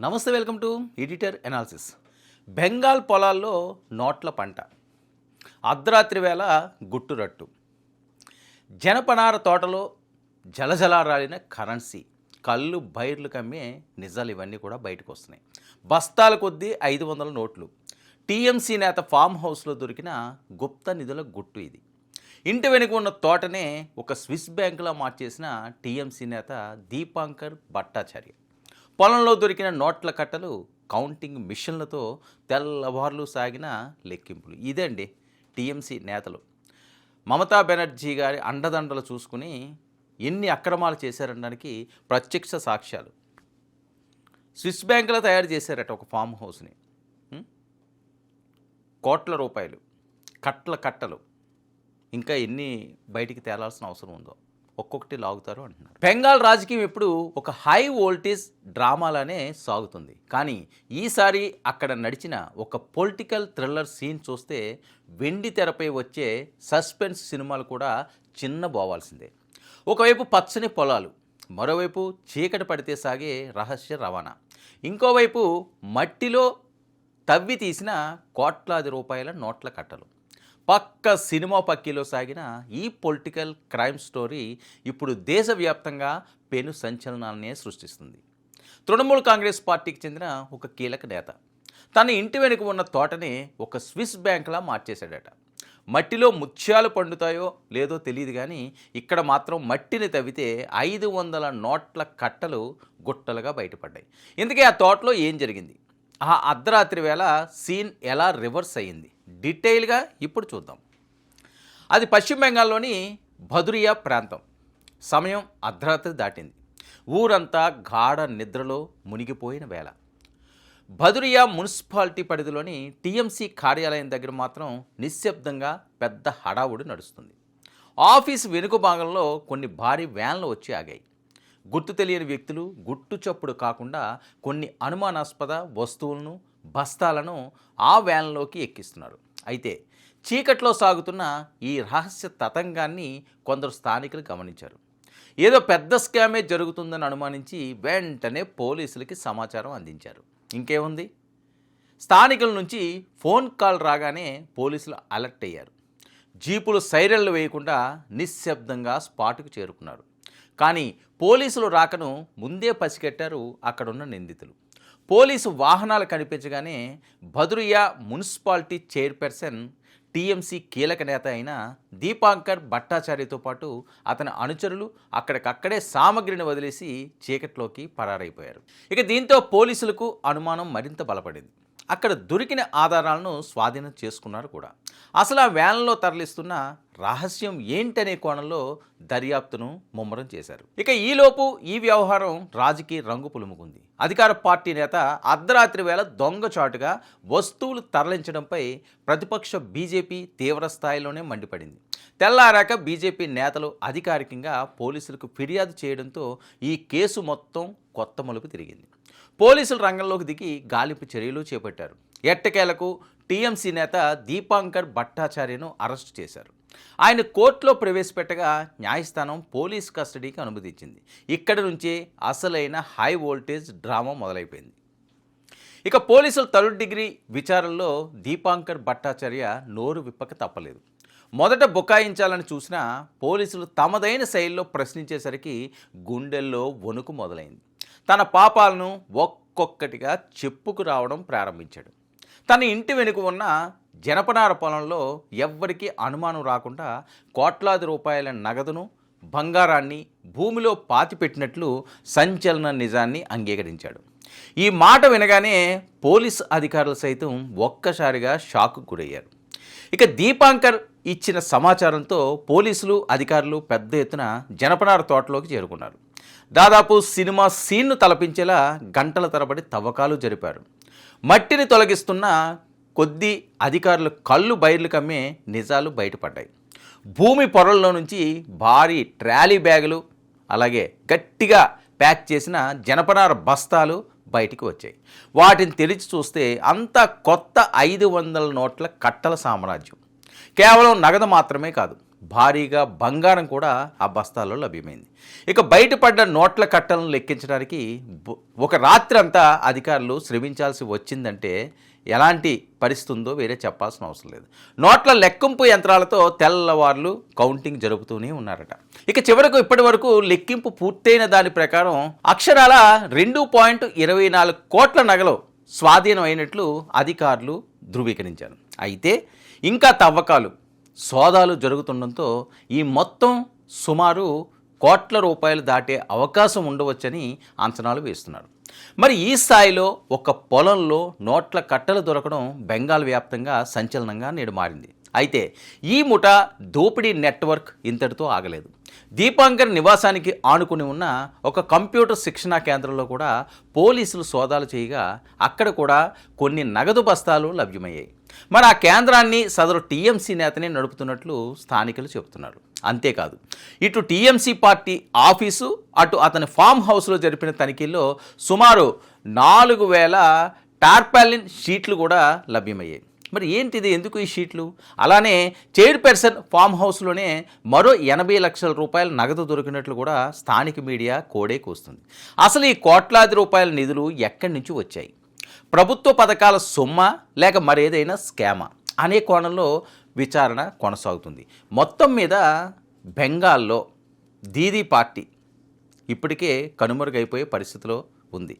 నమస్తే, welcome to editor analysis. Bengal పొలాల్లో నోట్ల పంట, అర్ధరాత్రి వేళ గుట్టురట్టు, జనపనార తోటలో జలజలారాలిన కరెన్సీ, కళ్ళు బైర్లు కమ్మే నిజాలు ఇవన్నీ కూడా బయటకు వస్తున్నాయి. బస్తాల కొద్దీ 500 నోట్లు, టీఎంసీ నేత ఫామ్ హౌస్లో దొరికిన గుప్త నిధుల గుట్టు ఇది. ఇంటి వెనుక ఉన్న తోటనే ఒక స్విస్ బ్యాంకులా మార్చేసిన టీఎంసీ నేత దీపాంకర్ భట్టాచార్య. పొలంలో దొరికిన నోట్ల కట్టలు, కౌంటింగ్ మిషన్లతో తెల్లవార్లు సాగిన లెక్కింపులు. ఇదండి టీఎంసీ నేతలు. మమతా బెనర్జీ గారి అండదండలు చూసుకుని ఎన్ని అక్రమాలు చేశారనడానికి ప్రత్యక్ష సాక్ష్యాలు. స్విస్ బ్యాంకులో తయారు చేశారట ఒక ఫామ్ హౌస్ని. కోట్ల రూపాయలు, కట్టలు, ఇంకా ఎన్ని బయటికి తేలాల్సిన అవసరం ఉందో ఒక్కొక్కటి లాగుతారు అంటున్నారు. బెంగాల్ రాజకీయం ఎప్పుడు ఒక హై వోల్టేజ్ డ్రామాలానే సాగుతుంది. కానీ ఈసారి అక్కడ నడిచిన ఒక పొలిటికల్ థ్రిల్లర్ సీన్ చూస్తే వెండి తెరపై వచ్చే సస్పెన్స్ సినిమాలు కూడా చిన్నబోవాల్సిందే. ఒకవైపు పచ్చని పొలాలు, మరోవైపు చీకటి పడితే సాగే రహస్య రవాణా, ఇంకోవైపు మట్టిలో తవ్వి తీసిన కోట్లాది రూపాయల నోట్ల కట్టలు. పక్క సినిమా పక్కీలో సాగిన ఈ పొలిటికల్ క్రైమ్ స్టోరీ ఇప్పుడు దేశవ్యాప్తంగా పెను సంచలనాలనే సృష్టిస్తుంది. తృణమూల్ కాంగ్రెస్ పార్టీకి చెందిన ఒక కీలక నేత తన ఇంటి వెనుక ఉన్న తోటని ఒక స్విస్ బ్యాంకులా మార్చేశాడట. మట్టిలో ముత్యాలు పండుతాయో లేదో తెలియదు, కానీ ఇక్కడ మాత్రం మట్టిని తవ్వితే 500 నోట్ల కట్టలు గుట్టలుగా బయటపడ్డాయి. ఇందుకే ఆ తోటలో ఏం జరిగింది, ఆ అర్ధరాత్రి వేళ సీన్ ఎలా రివర్స్ అయ్యింది, డీటెయిల్గా ఇప్పుడు చూద్దాం. అది పశ్చిమ బెంగాల్లోని భదురియా ప్రాంతం. సమయం అర్ధరాత్రి దాటింది. ఊరంతా గాఢ నిద్రలో మునిగిపోయిన వేళ. భదురియా మున్సిపాలిటీ పరిధిలోని టీఎంసీ కార్యాలయం దగ్గర మాత్రం నిశ్శబ్దంగా పెద్ద హడావుడి నడుస్తుంది. ఆఫీసు వెనుక భాగంలో కొన్ని భారీ వ్యాన్లు వచ్చి ఆగాయి. గుర్తు తెలియని వ్యక్తులు గుట్టు చప్పుడు కాకుండా కొన్ని అనుమానాస్పద వస్తువులను, బస్తాలను ఆ వ్యాన్లోకి ఎక్కిస్తున్నారు. అయితే చీకట్లో సాగుతున్న ఈ రహస్య తతంగాన్ని కొందరు స్థానికులు గమనించారు. ఏదో పెద్ద స్కామే జరుగుతుందని అనుమానించి వెంటనే పోలీసులకి సమాచారం అందించారు. ఇంకేముంది, స్థానికుల నుంచి ఫోన్ కాల్ రాగానే పోలీసులు అలర్ట్ అయ్యారు. జీపులు సైరన్లు వేయకుండా నిశ్శబ్దంగా స్పాట్కు చేరుకున్నారు. కానీ పోలీసులు రాకను ముందే పసిగట్టారు అక్కడున్న నిందితులు. పోలీసు వాహనాలు కనిపించగానే భదురియా మున్సిపాలిటీ చైర్పర్సన్, టీఎంసీ కీలక నేత అయిన దీపాంకర్ భట్టాచార్యతో పాటు అతని అనుచరులు అక్కడికక్కడే సామగ్రిని వదిలేసి చీకట్లోకి పరారైపోయారు. ఇక దీంతో పోలీసులకు అనుమానం మరింత బలపడింది. అక్కడ దొరికిన ఆధారాలను స్వాధీనం చేసుకున్నారు కూడా. అసలు ఆ వ్యాన్లో తరలిస్తున్న రహస్యం ఏంటనే కోణంలో దర్యాప్తును ముమ్మరం చేశారు. ఇక ఈలోపు ఈ వ్యవహారం రాజకీయ రంగు పులుముకుంది. అధికార పార్టీ నేత అర్ధరాత్రి వేళ దొంగచాటుగా వస్తువులు తరలించడంపై ప్రతిపక్ష బీజేపీ తీవ్ర స్థాయిలోనే మండిపడింది. తెల్లారాక బీజేపీ నేతలు అధికారికంగా పోలీసులకు ఫిర్యాదు చేయడంతో ఈ కేసు మొత్తం కొత్త మలుపు తిరిగింది. పోలీసులు రంగంలోకి దిగి గాలింపు చర్యలు చేపట్టారు. ఎట్టకేలకు టీఎంసీ నేత దీపాంకర్ భట్టాచార్యను అరెస్టు చేశారు. ఆయన కోర్టులో ప్రవేశపెట్టగా న్యాయస్థానం పోలీస్ కస్టడీకి అనుమతించింది. ఇక్కడి నుంచే అసలైన హై వోల్టేజ్ డ్రామా మొదలైపోయింది. ఇక పోలీసులు థర్డ్ డిగ్రీ విచారణలో దీపాంకర్ భట్టాచార్య నోరు విప్పక తప్పలేదు. మొదట బుకాయించాలని చూసినా పోలీసులు తమదైన శైలిలో ప్రశ్నించేసరికి గుండెల్లో వణుకు మొదలైంది. తన పాపాలను ఒక్కొక్కటిగా చెప్పుకు రావడం ప్రారంభించాడు. తన ఇంటి వెనుక ఉన్న జనపనార పొలంలో ఎవ్వరికీ అనుమానం రాకుండా కోట్లాది రూపాయల నగదును, బంగారాన్ని భూమిలో పాతిపెట్టినట్లు సంచలన నిజాన్ని అంగీకరించాడు. ఈ మాట వినగానే పోలీసు అధికారులు సైతం ఒక్కసారిగా షాక్కు గురయ్యారు. ఇక దీపాంకర్ ఇచ్చిన సమాచారంతో పోలీసులు, అధికారులు పెద్ద ఎత్తున జనపనార తోటలోకి చేరుకున్నారు. దాదాపు సినిమా సీన్ను తలపించేలా గంటల తరబడి తవ్వకాలు జరిపారు. మట్టిని తొలగిస్తున్న కొద్దీ అధికారులు కళ్ళు బైర్లు కమ్మే నిజాలు బయటపడ్డాయి. భూమి పొరల్లో నుంచి భారీ ట్రాలీ బ్యాగులు, అలాగే గట్టిగా ప్యాక్ చేసిన జనపనార బస్తాలు బయటికి వచ్చాయి. వాటిని తెరిచి చూస్తే అంతా కొత్త 500 నోట్ల కట్టల సామ్రాజ్యం. కేవలం నగదు మాత్రమే కాదు, భారీగా బంగారం కూడా ఆ బస్తాల్లో లభ్యమైంది. ఇక బయటపడ్డ నోట్ల కట్టలను లెక్కించడానికి ఒక రాత్రి అంతా అధికారులు శ్రమించాల్సి వచ్చిందంటే ఎలాంటి పరిస్థితి ఉందో వేరే చెప్పాల్సిన అవసరం లేదు. నోట్ల లెక్కింపు యంత్రాలతో తెల్లవార్లు కౌంటింగ్ జరుపుతూనే ఉన్నారట. ఇక చివరకు ఇప్పటి వరకు లెక్కింపు పూర్తయిన దాని ప్రకారం అక్షరాల 2.24 కోట్ల నగలు స్వాధీనం అయినట్లు అధికారులు ధృవీకరించారు. అయితే ఇంకా తవ్వకాలు సోదాలు జరుగుతుండటంతో ఈ మొత్తం సుమారు కోట్ల రూపాయలు దాటే అవకాశం ఉండవచ్చని అంచనాలు వేస్తున్నారు. మరి ఈ స్థాయిలో ఒక పొలంలో నోట్ల కట్టలు దొరకడం బెంగాల్ వ్యాప్తంగా సంచలనంగా నేడు మారింది. అయితే ఈ ముఠా దోపిడీ నెట్వర్క్ ఇంతటితో ఆగలేదు. దీపాంకర్ నివాసానికి ఆనుకుని ఉన్న ఒక కంప్యూటర్ శిక్షణా కేంద్రంలో కూడా పోలీసులు సోదాలు చేయగా అక్కడ కూడా కొన్ని నగదు బస్తాలు లభ్యమయ్యాయి. మరి ఆ కేంద్రాన్ని సదరు టీఎంసీ నేతనే నడుపుతున్నట్లు స్థానికులు చెబుతున్నారు. అంతేకాదు, ఇటు టీఎంసీ పార్టీ ఆఫీసు, అటు అతని ఫామ్ హౌస్లో జరిపిన తనిఖీల్లో సుమారు 4,000 టార్పాలిన్ షీట్లు కూడా లభ్యమయ్యాయి. మరి ఏంటిది, ఎందుకు ఈ షీట్లు? అలానే చైర్పర్సన్ ఫామ్ హౌస్లోనే మరో 80 లక్షల రూపాయల నగదు దొరికినట్లు కూడా స్థానిక మీడియా కోడే కూస్తుంది. అసలు ఈ కోట్లాది రూపాయల నిధులు ఎక్కడి నుంచి వచ్చాయి? ప్రభుత్వ పథకాల సొమ్మా లేక మరేదైనా స్కామా అనే కోణంలో విచారణ కొనసాగుతుంది. మొత్తం మీద బెంగాల్లో దీదీ పార్టీ ఇప్పటికే కనుమరుగైపోయే పరిస్థితిలో ఉంది.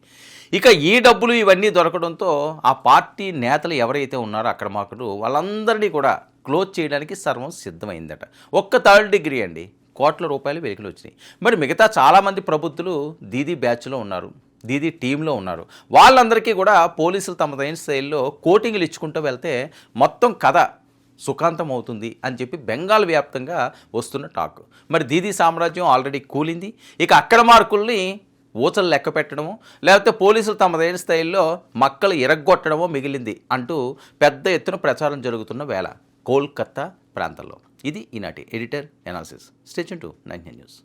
ఇక ఈ డబ్బులు ఇవన్నీ దొరకడంతో ఆ పార్టీ నేతలు ఎవరైతే ఉన్నారో అక్రమార్కులు వాళ్ళందరినీ కూడా క్లోజ్ చేయడానికి సర్వం సిద్ధమైందట. ఒక్క థర్డ్ డిగ్రీ అండి, కోట్ల రూపాయలు వెలికిలు వచ్చినాయి. మరి మిగతా చాలామంది ప్రబుద్ధులు దీదీ బ్యాచ్లో ఉన్నారు, దీదీ టీంలో ఉన్నారు. వాళ్ళందరికీ కూడా పోలీసులు తమదైన శైలిలో కోటింగ్లు ఇచ్చుకుంటూ వెళ్తే మొత్తం కథ సుఖాంతం అవుతుంది అని చెప్పి బెంగాల్ వ్యాప్తంగా వస్తున్న టాక్. మరి దీదీ సామ్రాజ్యం ఆల్రెడీ కూలింది. ఇక అక్రమార్కుల్ని ఊచలు లెక్క పెట్టడమో లేకపోతే పోలీసులు తమదైన స్థాయిలో మక్కలు ఇరగ్గొట్టడమో మిగిలింది అంటూ పెద్ద ఎత్తున ప్రచారం జరుగుతున్న వేళ కోల్కతా ప్రాంతంలో. ఇది ఈనాటి editor analysis. Stay tune to 99 news.